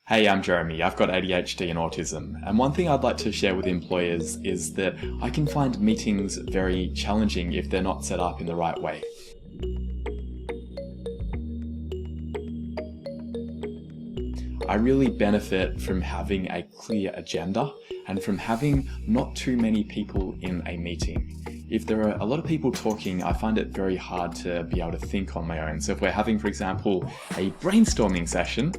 Hey, I'm Jeremy. I've got ADHD and autism, and one thing I'd like to share with employers is that I can find meetings very challenging if they're not set up in the right way. I really benefit from having a clear agenda and from having not too many people in a meeting. If there are a lot of people talking, I find it very hard to be able to think on my own. So if we're having, for example, a brainstorming session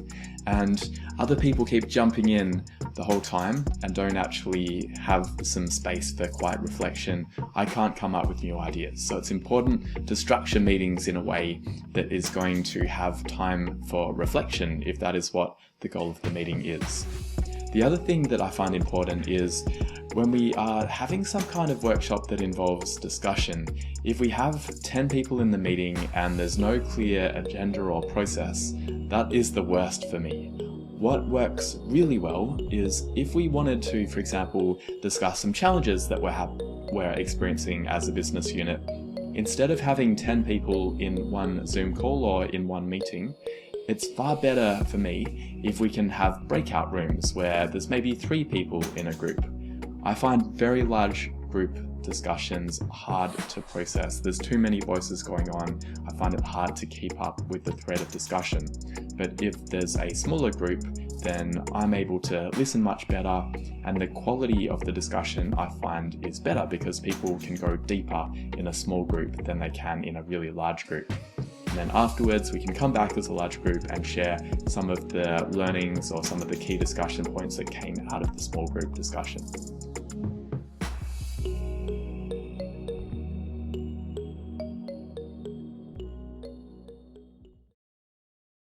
and other people keep jumping in the whole time and don't actually have some space for quiet reflection, I can't come up with new ideas. So it's important to structure meetings in a way that is going to have time for reflection, if that is what the goal of the meeting is. The other thing that I find important is when we are having some kind of workshop that involves discussion, if we have 10 people in the meeting and there's no clear agenda or process, that is the worst for me. What works really well is if we wanted to, for example, discuss some challenges that we're experiencing as a business unit, instead of having 10 people in one Zoom call or in one meeting, it's far better for me if we can have breakout rooms where there's maybe 3 people in a group. I find very large group discussions hard to process. There's too many voices going on. I find it hard to keep up with the thread of discussion. But if there's a smaller group, then I'm able to listen much better, and the quality of the discussion I find is better because people can go deeper in a small group than they can in a really large group. And then afterwards, we can come back as a large group and share some of the learnings or some of the key discussion points that came out of the small group discussion.